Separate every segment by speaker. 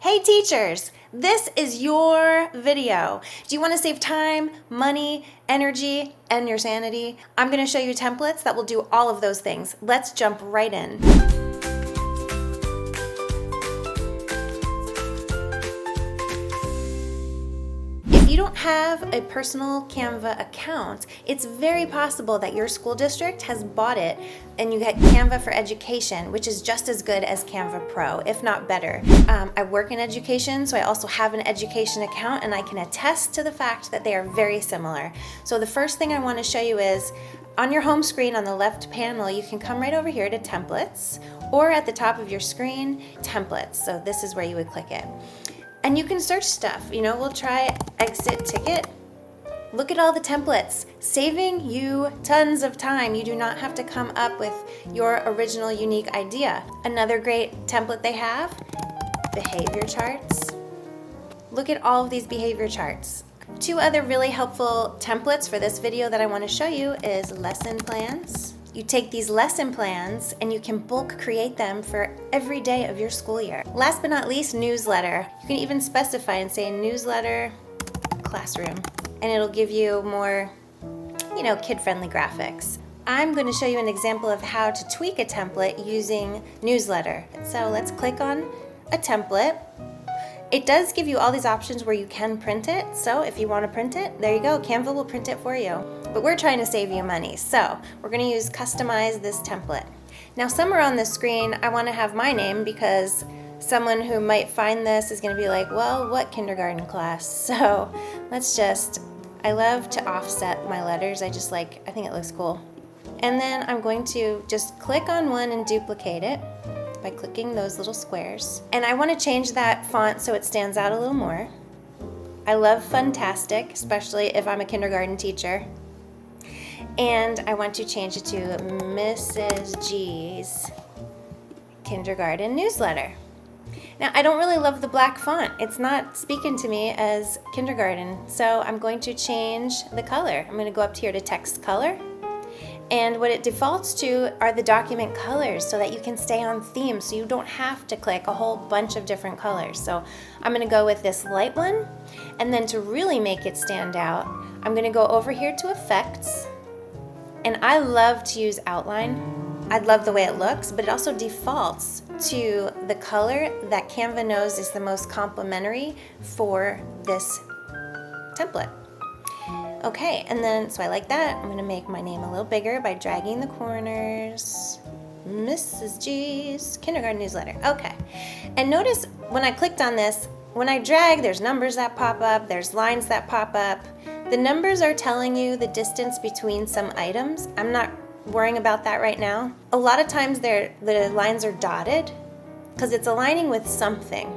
Speaker 1: Hey teachers, this is your video. Do you want to save time, money, energy, and your sanity? I'm going to show you templates that will do all of those things. Let's jump right in. If you don't have a personal Canva account, it's very possible that your school district has bought it and you get Canva for Education, which is just as good as Canva Pro, if not better. I work in education, so I also have an education account, and I can attest to the fact that they are very similar. So the first thing I want to show you is on your home screen on the left panel, you can come right over here to Templates, or at the top of your screen, Templates. So this is where you would click it. And you can search stuff, we'll try exit ticket. Look at all the templates, saving you tons of time. You do not have to come up with your original unique idea. Another great template they have, behavior charts. Look at all of these behavior charts. Two other really helpful templates for this video that I want to show you is lesson plans. You take these lesson plans and you can bulk create them for every day of your school year. Last but not least, newsletter. You can even specify and say newsletter classroom, and it'll give you more, kid-friendly graphics. I'm going to show you an example of how to tweak a template using newsletter. So let's click on a template. It does give you all these options where you can print it. So if you want to print it, there you go. Canva will print it for you. But we're trying to save you money. So we're going to use customize this template. Now somewhere on the screen, I want to have my name because someone who might find this is going to be like, well, what kindergarten class? So I love to offset my letters. I think it looks cool. And then I'm going to just click on one and duplicate it by clicking those little squares. And I want to change that font so it stands out a little more. I love Funtastic, especially if I'm a kindergarten teacher. And I want to change it to Mrs. G's Kindergarten Newsletter. Now, I don't really love the black font. It's not speaking to me as kindergarten, so I'm going to change the color. I'm going to go up here to text color. And what it defaults to are the document colors so that you can stay on theme, so you don't have to click a whole bunch of different colors. So I'm going to go with this light one, and then to really make it stand out, I'm going to go over here to Effects, and I love to use outline. I love the way it looks, but it also defaults to the color that Canva knows is the most complementary for this template. Okay, and then, so I like that. I'm going to make my name a little bigger by dragging the corners. Mrs. G's Kindergarten Newsletter. Okay, and notice when I clicked on this, when I drag, there's numbers that pop up, there's lines that pop up. The numbers are telling you the distance between some items. I'm not worrying about that right now. A lot of times the lines are dotted because it's aligning with something.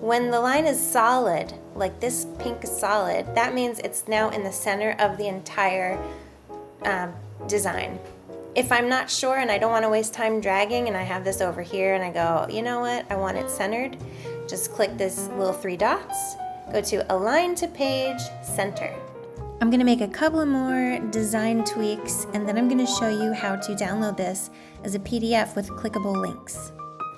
Speaker 1: When the line is solid, like this pink solid, that means it's now in the center of the entire design. If I'm not sure and I don't want to waste time dragging and I have this over here and I go, you know what, I want it centered, just click this little three dots, go to Align to Page, Center. I'm going to make a couple more design tweaks, and then I'm going to show you how to download this as a PDF with clickable links.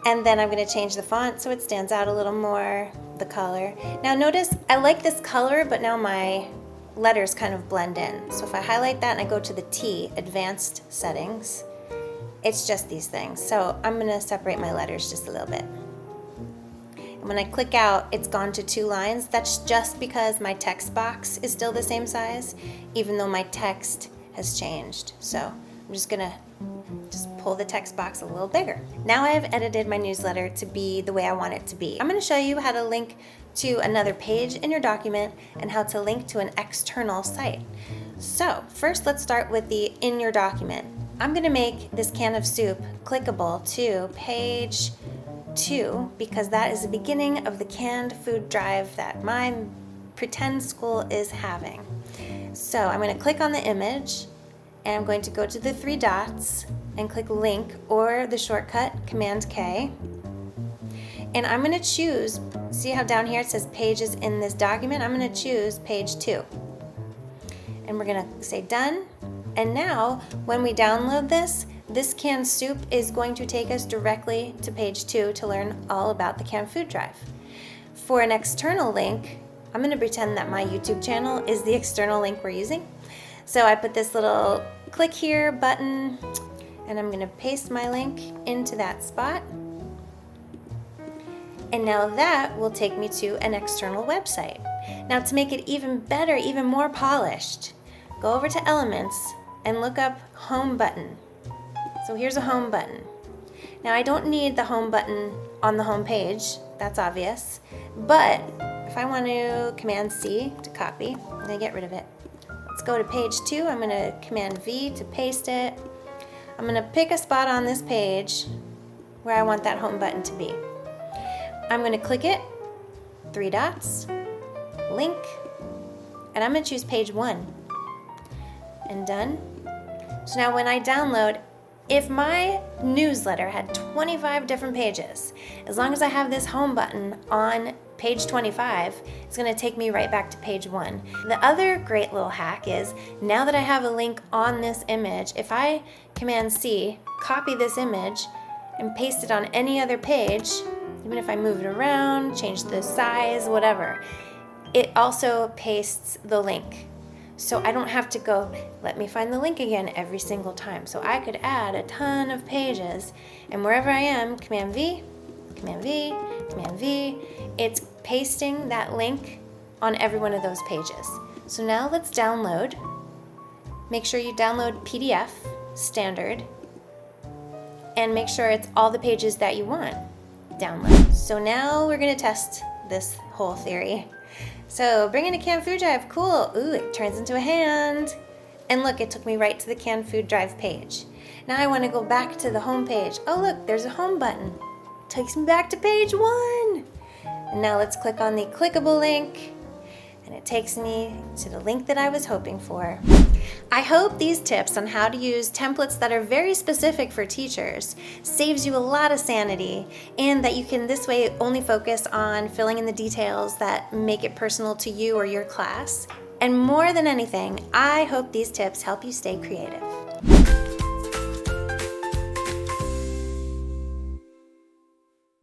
Speaker 1: And then I'm going to change the font so it stands out a little more, the color. Now notice I like this color, but now my letters kind of blend in. So if I highlight that and I go to the T, Advanced Settings, it's just these things. So I'm going to separate my letters just a little bit. And when I click out, it's gone to 2 lines. That's just because my text box is still the same size, even though my text has changed. So I'm just going to pull the text box a little bigger. Now I have edited my newsletter to be the way I want it to be. I'm going to show you how to link to another page in your document and how to link to an external site. So first, let's start with the in your document. I'm going to make this can of soup clickable to page 2 because that is the beginning of the canned food drive that my pretend school is having. So I'm going to click on the image, and I'm going to go to the 3 dots and click link, or the shortcut Command K. And I'm going to choose, see how down here it says pages in this document? I'm going to choose page 2. And we're going to say done. And now when we download this canned soup is going to take us directly to page 2 to learn all about the canned food drive. For an external link, I'm gonna pretend that my YouTube channel is the external link we're using. So I put this little click here button, and I'm gonna paste my link into that spot. And now that will take me to an external website. Now to make it even better, even more polished, go over to Elements and look up Home Button. So here's a home button. Now I don't need the home button on the home page, that's obvious, but if I want to Command C to copy, I'm gonna get rid of it. Let's go to page 2, I'm gonna Command V to paste it. I'm gonna pick a spot on this page where I want that home button to be. I'm gonna click it, 3 dots, link, and I'm gonna choose page 1. And done. So now when I download, if my newsletter had 25 different pages, as long as I have this home button on page 25, it's gonna take me right back to page 1. The other great little hack is, now that I have a link on this image, if I Command C, copy this image, and paste it on any other page, even if I move it around, change the size, whatever, it also pastes the link. So I don't have to go, let me find the link again every single time. So I could add a ton of pages, and wherever I am, Command V, Command V, Command V, it's pasting that link on every one of those pages. So now let's download. Make sure you download PDF, standard, and make sure it's all the pages that you want. Download. So now we're gonna test this whole theory. So bring in a canned food drive, cool. Ooh, it turns into a hand. And look, it took me right to the canned food drive page. Now I wanna go back to the home page. Oh look, there's a home button. Takes me back to page 1. And now let's click on the clickable link, and it takes me to the link that I was hoping for. I hope these tips on how to use templates that are very specific for teachers saves you a lot of sanity, and that you can this way only focus on filling in the details that make it personal to you or your class. And more than anything, I hope these tips help you stay creative.